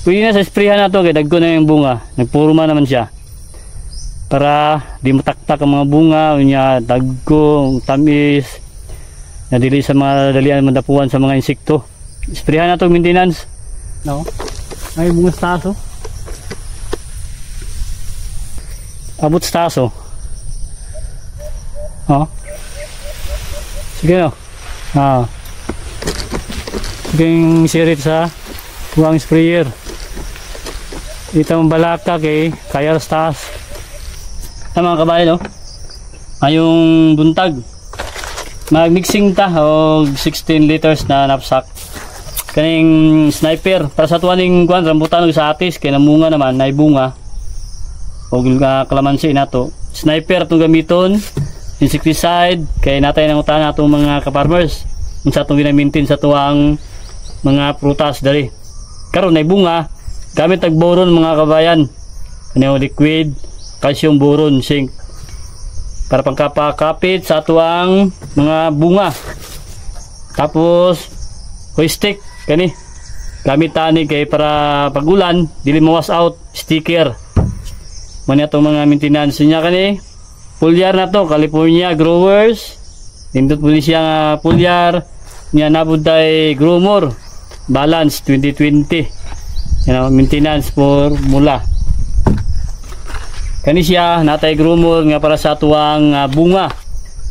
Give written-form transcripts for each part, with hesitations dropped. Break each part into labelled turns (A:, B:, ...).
A: Pwede na sa sprayhan na to kay dagko na yung bunga. Nagpurma naman siya. Para di mataktak ang mga bunga, unya dagko, tamis, na dili sa mga dalian madapuan sa mga insekto. Sprayhan na to maintenance. No? Ay bunga sa taso. Abot sa taso. Oh. Sige no. Sige yung sirit sa buwang sprayer. Ito ang balaka kay kaya sa taas. Mga kabayan, no? Ayong buntag. Mag-mixing ta o 16 liters na knapsack. Kaning sniper para sa tuwaning kuan rambutan og sa atis kay namunga naman nay bunga. Og kalamansi nato. Sniper tong gamiton, insecticide kay natay nang utan natong mga ka-farmers. Unsa tong gina-maintain sa tuwang mga prutas dali. Karon nay bunga, gamit og boron mga kabayan. Ano liquid, calcium boron, zinc para pangkapakapit sa tuwang mga bunga. Tapos hoistic kani gamit tani kay para pagulan dili mawas out sticker. Mani atong mga maintenance niya kani. Pulyar na to, California Growers. Nindot po siya nga pulyar niya nabuday Growmore Balance 2020. Maintenance for mula. Kani siya natay Growmore nga para sa tuwang bunga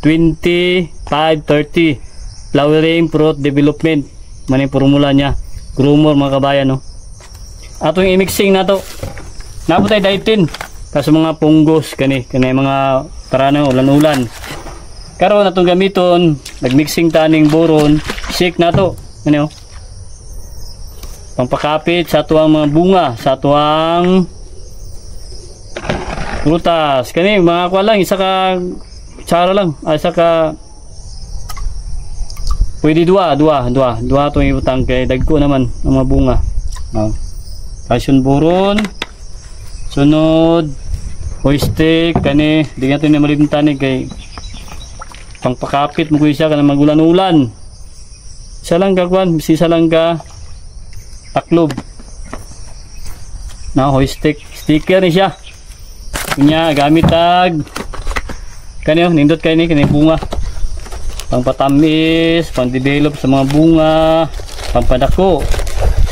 A: 25-30 flowering fruit development. Mani formula niya Growmore mga kabayan, no. Atong i-mixing nato. Nabutay daitin kasi mga punggos kani mga parang ulan-ulan. Karon atong gamiton nagmixing taning boron, shake nato. Ano? Pampakapit sa tuwang mga bunga, sa tuwang prutas. Kani mga kuha lang isa ka tsara lang, isa ka pwede dua itong ibutang kay dagko naman ang mga bunga. Calcium boron. Sunod hoistic kani di natin na malimtan kay pangpakapit mo siya kana magulan-ulan. Isa lang ka kwan, isa lang ka taklob. Na hoistic sticker ni siya. Kunya gamit tag kani nindot kay ni bunga. Pangpatamis, pang-develop sa mga bunga, pampadako.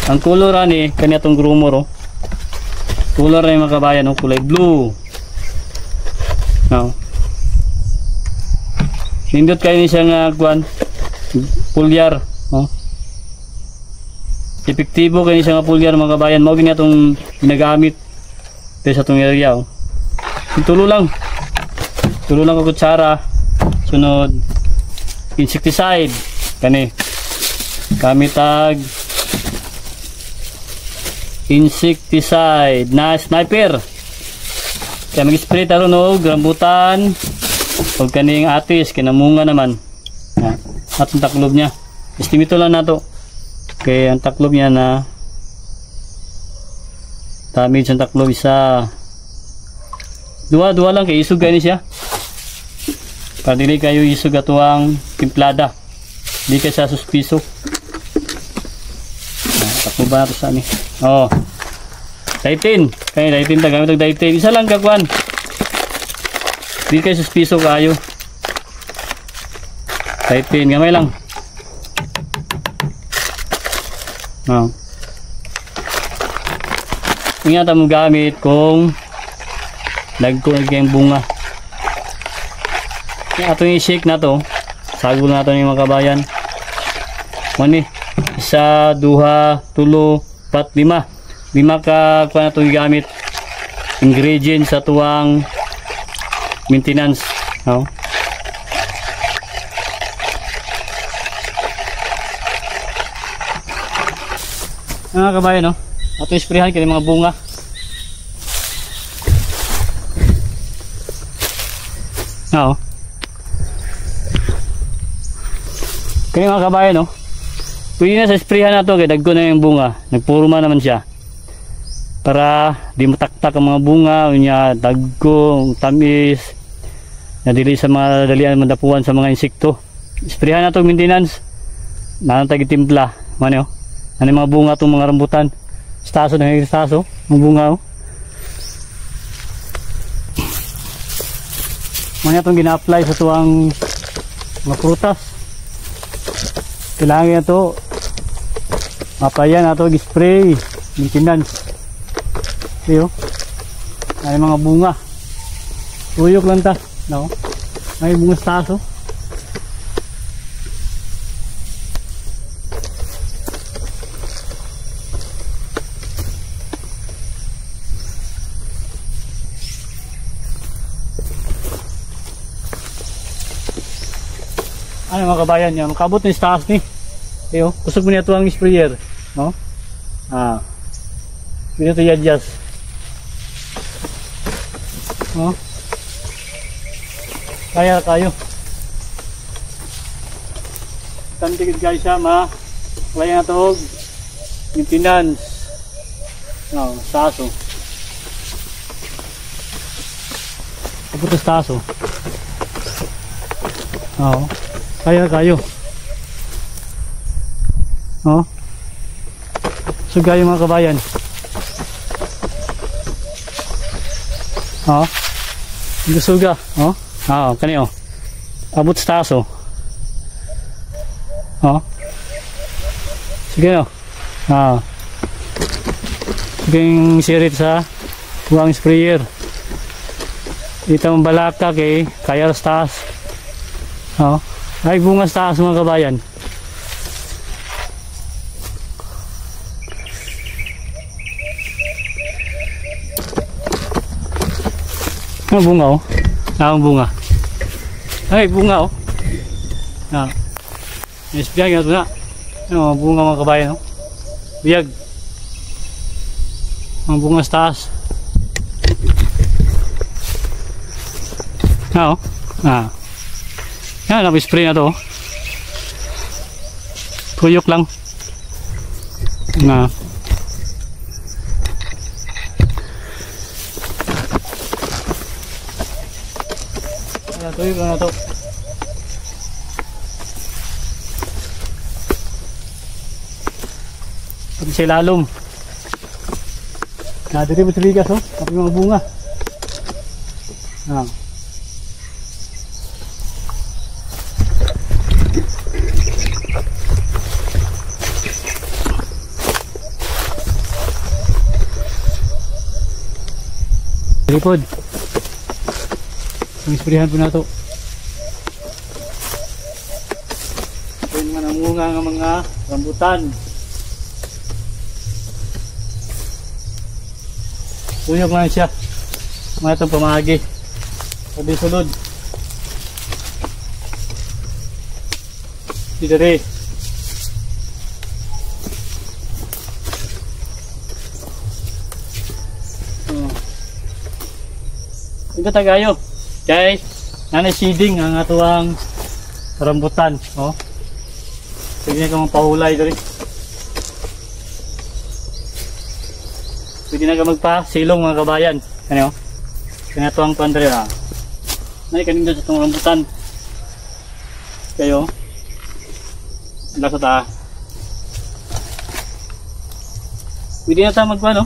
A: Ang color ani kani atong Growmore. Color na yung mga kabayan, no? Kulay blue. No. Nindot kayo ni siya nga kuan pulyar, no? Epektibo kayo ni siya nga pulyar mga kabayan. Mao gini atong ginagamit sa atong area, oh. Tulo lang ang kutsara. Sunod insecticide kani gamit tag insecticide na sniper kaya mag-spray taron og rambutan og kaning atis kinamunga naman atong taklob niya. Estimito lang nato kay ang taklob niya na damage ang taklob isa dua lang kay isog gani siya para dili kayo isog atuang timplada di kay sa suspiso. Taklob ba nato sa ani. Oh. Daitin. Kaya daitin ta gamit og daitin. Isa lang ka kwan. Di kay suspiso kayo. Daitin gamay lang. Oh. Ingat mo gamit kung dagko yung bunga. Atong i-shake na to. Sagol na to yung mga kabayan. Mani. Isa, duha, tulo, 4, 5 ka kuha na itong gamit ingredients sa tuwang maintenance, no? Mga kabayan, no? Ato isprehan kaya mga bunga. Oo. Kaya mga kabayan, no? Pwede na sa sprayhan na ito kaya dagko na yung bunga. Nagpurma naman siya. Para di mataktak ang mga bunga, unya dagko, tamis, na dili sa mga dalian madapuan sa mga insekto. Sprayhan na ito maintenance. Nanatag timpla. Ano? Ano mga bunga itong mga rambutan. Staso na yung staso. Ang bunga oh. Mga itong gina-apply sa tuwang mga prutas. Kailangan ito mapayan na ito, spray, maintenance. Iyo, ay mga bunga. Tuyok lang ta, no? May bunga sa taso. Ano mga kabayan niya, makabot ni taas ni. Iyo, kusog mo niya ito ang sprayer, no? Dito i-adjust. No? Kaya kayo. Tantigid guys siya, kaya na ito maintenance. No, taso. Kabutos taso. Oo. Kaya kayo. Oh. Sugay mga kabayan. Oh. Hindi suga. Oh. Ah, kani oh. Abot sa taso. Oh. Sige oh. Ah. Sige yung sirit sa buwang sprayer. Ito ang balaka kay kaya sa taas. Oh. Ay bunga sa taas mga kabayan. Ang bunga oh. Ang bunga. Ay bunga oh. Ah. Yes, biyag ito na. Ano bunga mga kabayan oh. Biyag. Ang bunga sa taas. Ah oh. Ah. Yan, napispray na to. Tuyok lang. Na. Tuyok lang na to. Pag sa ilalom. Dito mo trigas oh. Tapos mga bunga. Ah. Tripod. Isprihan po na ito. Ito yung mga namunga ng mga rambutan. Tuyok lang siya. Mga itong pamagi. Sabi sulod. Dito rin. Ito tagayo. Guys, nanay seeding ang atuang rambutan, oh. Pwede na kang pahulay dito. Pwede na kang magpa-silong mga kabayan. Ano? Kaya atuang pandre ah. Nay kaning sa itong rambutan. Kayo. Lasot ah. Pwede na tayo magpa, no?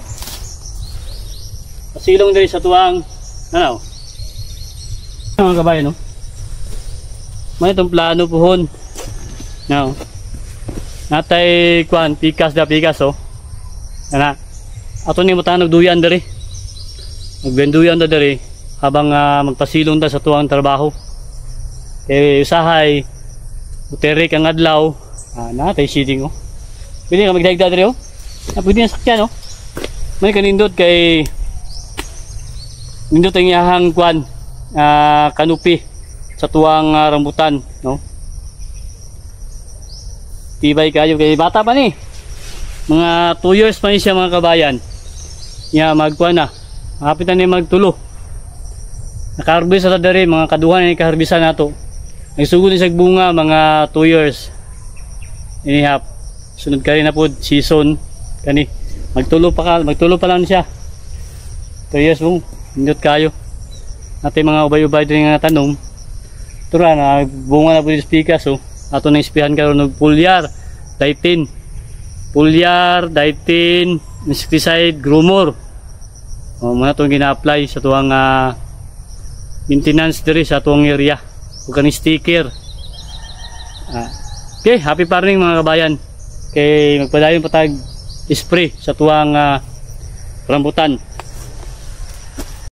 A: Pasilong dito sa tuwang ano? Mga kabayan, no? May itong plano puhon. No? Natay kuan, pikas da pikas, oh. Ana. Ato ni mutanog duyan diri. Magbenduyan da diri habang magpasilong da sa tuwang trabaho. Kay usahay uterik ang adlaw. Natay seeding, oh. Pwede ka magdaigda diri, oh. Pwede na sakyan, oh. May kanindot kay nindot ang iyahang kuan kanupi sa tuwang rambutan, no? Tibay kayo kay bata pa ni. Mga 2 years pa ni siya mga kabayan. Nya magkuan na. Hapit na ni magtulo. Nakaharbis sa dere mga kaduhan ni kaharbisan nato. Nagsugod ni sa bunga mga 2 years. Inihap. Sunod ka rin na po season kani. Magtulo pa lang siya. 2 years mo. Indot kayo. Natin mga ubay-ubay din nga tanong. Tura na bunga na po yung pikas, oh. Ato na ispihan karon og pulyar, daitin. Pulyar, daitin, insecticide grumor. Muna itong gina-apply sa tuwang maintenance diri sa tuwang area. Huwag ka ni sticker. Okay, happy farming mga kabayan. Okay, magpadayon patag spray sa tuwang rambutan.